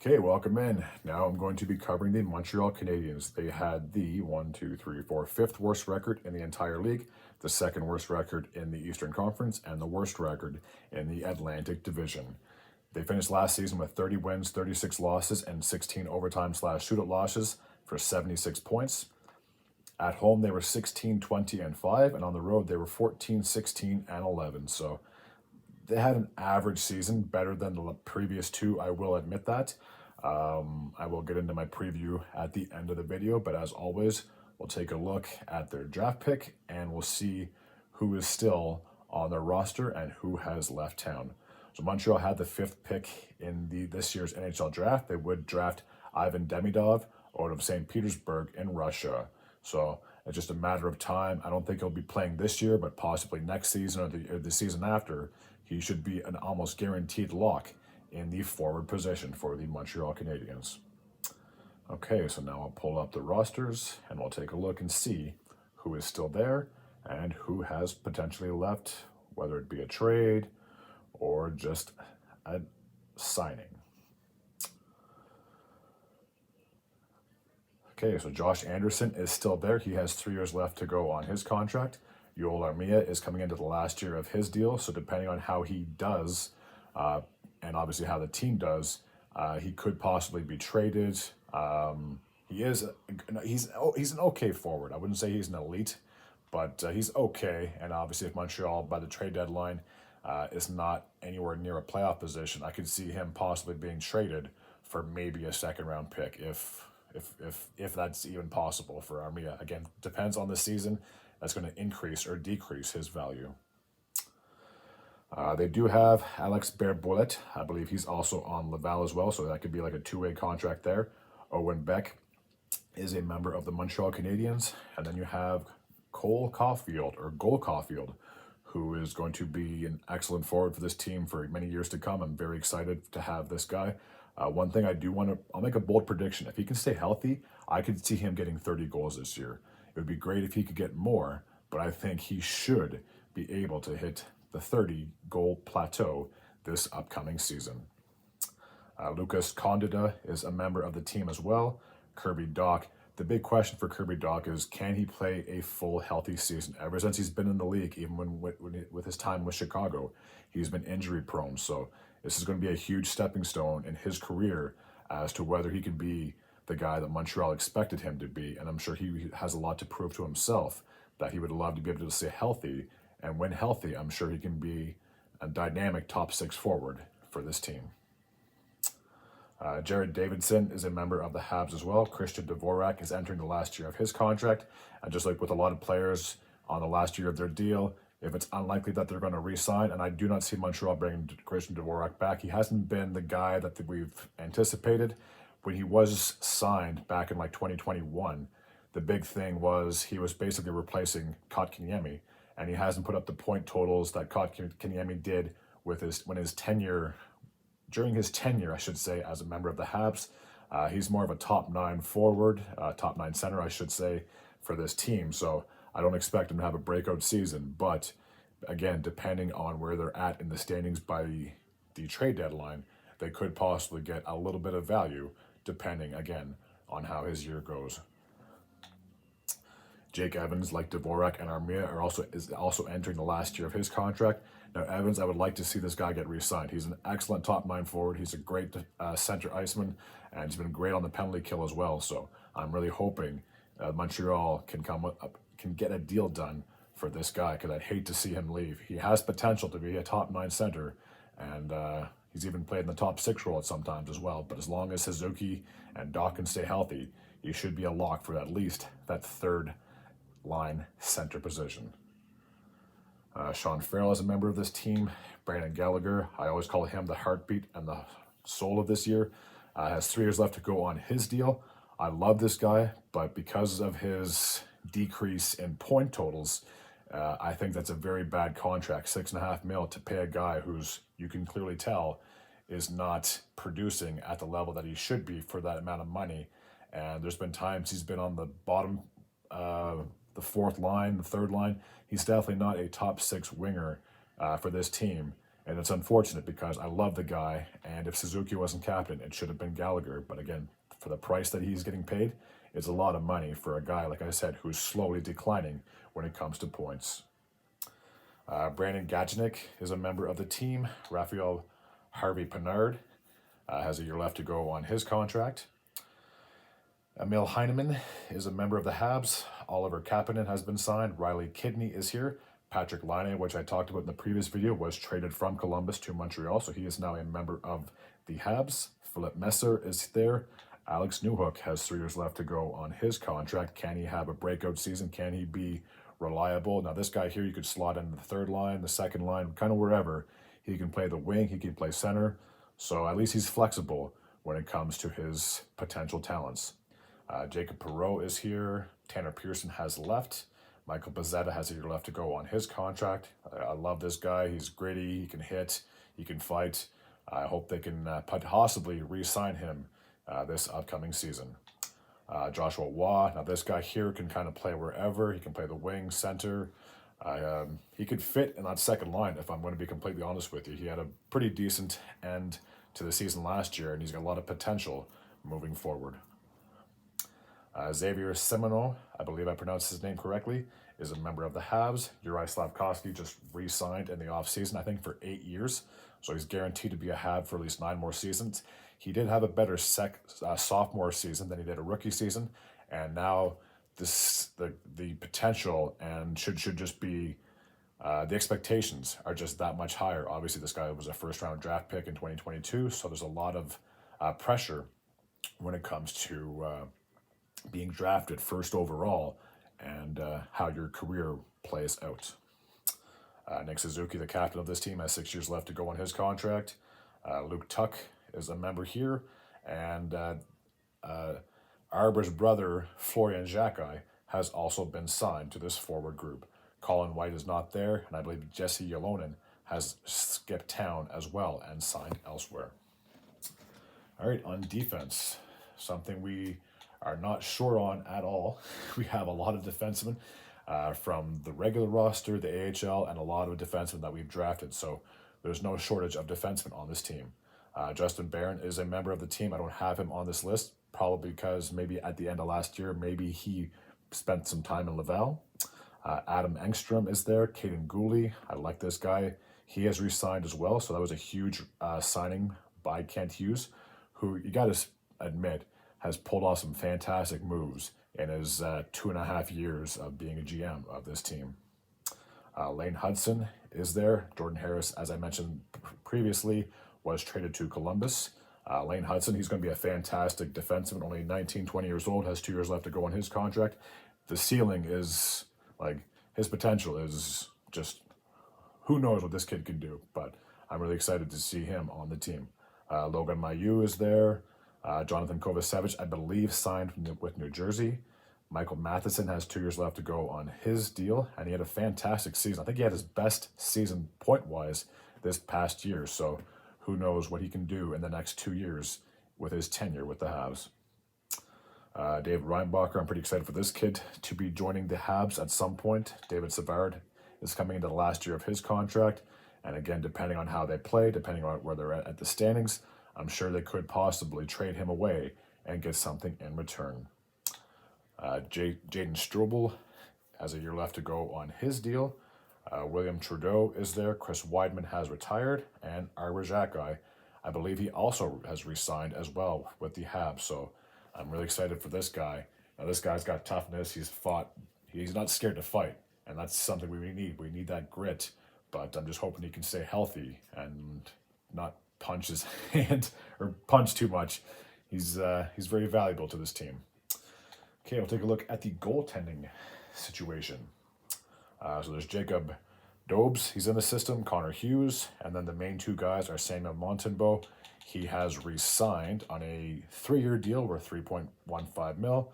Okay, welcome in. Now I'm going to be covering the Montreal Canadiens. They had the 5th worst record in the entire league, the second worst record in the Eastern Conference, and the worst record in the Atlantic Division. They finished last season with 30 wins, 36 losses, and 16 overtime/shootout losses for 76 points. At home, they were 16, 20, and 5, and on the road, they were 14, 16, and 11. So they had an average season, better than the previous two, I will admit that. I will get into my preview at the end of the video, but as always, we'll take a look at their draft pick and we'll see who is still on their roster and who has left town. So Montreal had the 5th pick in this year's NHL draft. They would draft Ivan Demidov out of St. Petersburg in Russia. So it's just a matter of time. I don't think he'll be playing this year, but possibly next season or the season after. He should be an almost guaranteed lock in the forward position for the Montreal Canadiens. Okay, so now I'll pull up the rosters and we'll take a look and see who is still there and who has potentially left, whether it be a trade or just a signing. Okay, so Josh Anderson is still there. He has 3 years left to go on his contract. Yoel Armia is coming into the last year of his deal, so depending on how he does, and obviously how the team does, he could possibly be traded. He's an okay forward. I wouldn't say he's an elite, but he's okay. And obviously, if Montreal by the trade deadline is not anywhere near a playoff position, I could see him possibly being traded for maybe a second-round pick if that's even possible for Armia. Again, depends on the season. That's going to increase or decrease his value. They do have Alex Berbolet. I believe he's also on Laval as well, so that could be like a two-way contract there. Owen Beck is a member of the Montreal Canadiens. And then you have Cole Caulfield, who is going to be an excellent forward for this team for many years to come. I'm very excited to have this guy. One thing I'll make a bold prediction. If he can stay healthy, I could see him getting 30 goals this year. It would be great if he could get more, but I think he should be able to hit the 30-goal plateau this upcoming season. Lucas Condita is a member of the team as well. Kirby Dach. The big question for Kirby Dach is, can he play a full healthy season? Ever since he's been in the league, even with his time with Chicago, he's been injury prone. So this is going to be a huge stepping stone in his career as to whether he can be the guy that Montreal expected him to be. And I'm sure he has a lot to prove to himself, that he would love to be able to stay healthy. And when healthy, I'm sure he can be a dynamic top 6 forward for this team. Jared Davidson is a member of the Habs as well. Christian Dvorak is entering the last year of his contract. And just like with a lot of players on the last year of their deal, if it's unlikely that they're going to re-sign, and I do not see Montreal bringing Christian Dvorak back, he hasn't been the guy that we've anticipated. When he was signed back in like 2021, the big thing was he was basically replacing Kotkaniemi, and he hasn't put up the point totals that Kotkaniemi did during his tenure, I should say, as a member of the Habs. He's more of a top 9 forward, top 9 center, I should say, for this team. So I don't expect him to have a breakout season, but again, depending on where they're at in the standings by the trade deadline, they could possibly get a little bit of value, depending, again, on how his year goes. Jake Evans, like Dvorak and Armia, is also entering the last year of his contract. Now, Evans, I would like to see this guy get re-signed. He's an excellent top 9 forward. He's a great center iceman, and he's been great on the penalty kill as well. So I'm really hoping Montreal can get a deal done for this guy, because I'd hate to see him leave. He has potential to be a top 9 center, and he's even played in the top 6 role at sometimes as well. But as long as Suzuki and Dach can stay healthy, he should be a lock for at least that third line center position. Sean Farrell is a member of this team. Brandon Gallagher, I always call him the heartbeat and the soul of this year, has 3 years left to go on his deal. I love this guy, but because of his decrease in point totals, I think that's a very bad contract. $6.5 million to pay a guy who's, you can clearly tell, is not producing at the level that he should be for that amount of money. And there's been times he's been on the bottom, the 4th line, the 3rd line. He's definitely not a top 6 winger for this team. And it's unfortunate because I love the guy, and if Suzuki wasn't captain, it should have been Gallagher. But again, for the price that he's getting paid, it's a lot of money for a guy, like I said, who's slowly declining when it comes to points. Brandon Gajnik is a member of the team. Raphael Harvey Pinard has a year left to go on his contract. Emil Heineman is a member of the Habs. Oliver Kapanen has been signed. Riley Kidney is here. Patrick Laine, which I talked about in the previous video, was traded from Columbus to Montreal, so he is now a member of the Habs. Philip Messer is there. Alex Newhook has 3 years left to go on his contract. Can he have a breakout season? Can he be reliable? Now, this guy here, you could slot in the third line, the second line, kind of wherever. He can play the wing, he can play center, so at least he's flexible when it comes to his potential talents. Jacob Perreault is here. Tanner Pearson has left. Michael Pezzetta has a year left to go on his contract. I love this guy. He's gritty. He can hit. He can fight. I hope they can possibly re-sign him this upcoming season. Joshua Waugh. Now, this guy here can kind of play wherever. He can play the wing, center. He could fit in that second line, if I'm going to be completely honest with you. He had a pretty decent end to the season last year, and he's got a lot of potential moving forward. Xavier Semino, I believe I pronounced his name correctly, is a member of the Habs. Uri Slavkovsky just re-signed in the offseason, I think for 8 years. So he's guaranteed to be a Hab for at least 9 more seasons. He did have a better sophomore season than he did a rookie season. And now the potential and should just be, the expectations are just that much higher. Obviously, this guy was a first-round draft pick in 2022, so there's a lot of pressure when it comes to being drafted first overall and how your career plays out. Nick Suzuki, the captain of this team, has 6 years left to go on his contract. Luke Tuck is a member here, and Arber's brother, Florian Xhekaj, has also been signed to this forward group. Colin White is not there, and I believe Jesse Ylonen has skipped town as well and signed elsewhere. All right, on defense, something we are not sure on at all. We have a lot of defensemen from the regular roster, the AHL, and a lot of defensemen that we've drafted. So there's no shortage of defensemen on this team. Justin Barron is a member of the team. I don't have him on this list, probably because maybe at the end of last year, maybe he spent some time in Laval. Adam Engstrom is there. Caden Gooley, I like this guy. He has re-signed as well, so that was a huge signing by Kent Hughes, who you got to admit has pulled off some fantastic moves in his 2.5 years of being a GM of this team. Lane Hudson is there. Jordan Harris, as I mentioned previously, was traded to Columbus. Lane Hudson, he's going to be a fantastic defenseman, only 19, 20 years old, has 2 years left to go on his contract. The ceiling is, like, his potential is just, who knows what this kid can do, but I'm really excited to see him on the team. Logan Mailloux is there. Jonathan Kovacevic, I believe, signed with New Jersey. Michael Matheson has 2 years left to go on his deal, and he had a fantastic season. I think he had his best season point-wise this past year, so who knows what he can do in the next 2 years with his tenure with the Habs. David Reinbacher, I'm pretty excited for this kid to be joining the Habs at some point. David Savard is coming into the last year of his contract, and again, depending on how they play, depending on where they're at the standings, I'm sure they could possibly trade him away and get something in return. Jaden Strobel has a year left to go on his deal. William Trudeau is there. Chris Weidman has retired. And Arber Xhekaj, I believe he also has re-signed as well with the Habs. So I'm really excited for this guy. Now, this guy's got toughness. He's fought. He's not scared to fight. And that's something we need. We need that grit. But I'm just hoping he can stay healthy and not punch his hand or punch too much. He's very valuable to this team. Okay, we'll take a look at the goaltending situation. So there's Jacob Dobes, he's in the system, Connor Hughes, and then the main two guys are Samuel Montembeault. He has re-signed on a 3-year deal worth $3.15 million.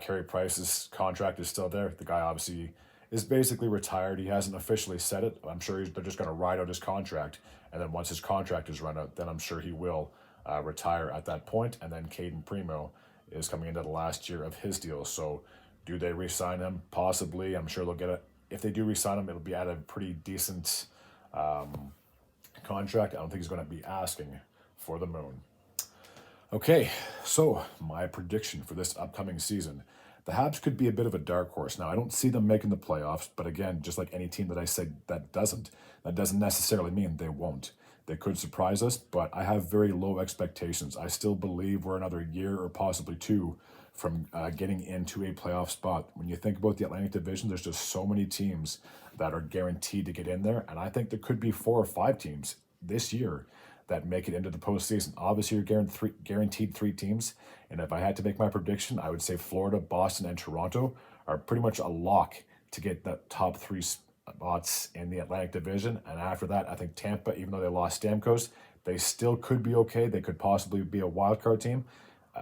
Carey Price's contract is still there. The guy obviously is basically retired. He hasn't officially said it. I'm sure they're just going to ride out his contract, and then once his contract is run out, then I'm sure he will retire at that point. And then Caden Primo is coming into the last year of his deal. So do they re-sign him? Possibly. I'm sure they'll get it. If they do re-sign him, it'll be at a pretty decent contract. I don't think he's going to be asking for the moon. Okay, so my prediction for this upcoming season. The Habs could be a bit of a dark horse. Now, I don't see them making the playoffs, but again, just like any team that I say that doesn't necessarily mean they won't. They could surprise us, but I have very low expectations. I still believe we're another year or possibly two from getting into a playoff spot. When you think about the Atlantic Division, there's just so many teams that are guaranteed to get in there, and I think there could be 4 or 5 teams this year that make it into the postseason. Obviously, you're guaranteed 3 teams, and if I had to make my prediction, I would say Florida, Boston, and Toronto are pretty much a lock to get the top 3 spots in the Atlantic Division. And after that, I think Tampa, even though they lost Stamkos, they still could be okay. They could possibly be a wild card team.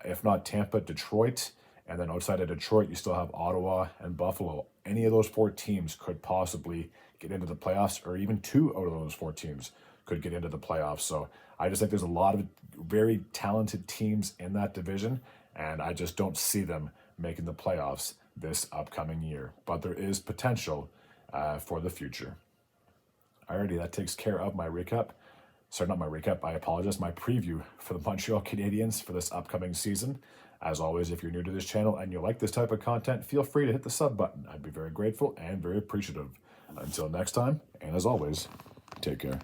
If not Tampa, Detroit, and then outside of Detroit, you still have Ottawa and Buffalo. Any of those 4 teams could possibly get into the playoffs, or even 2 out of those 4 teams could get into the playoffs. So I just think there's a lot of very talented teams in that division, and I just don't see them making the playoffs this upcoming year. But there is potential for the future. Alrighty, that takes care of my recap. Sorry, not my recap, I apologize. My preview for the Montreal Canadiens for this upcoming season. As always, if you're new to this channel and you like this type of content, feel free to hit the sub button. I'd be very grateful and very appreciative. Until next time, and as always, take care.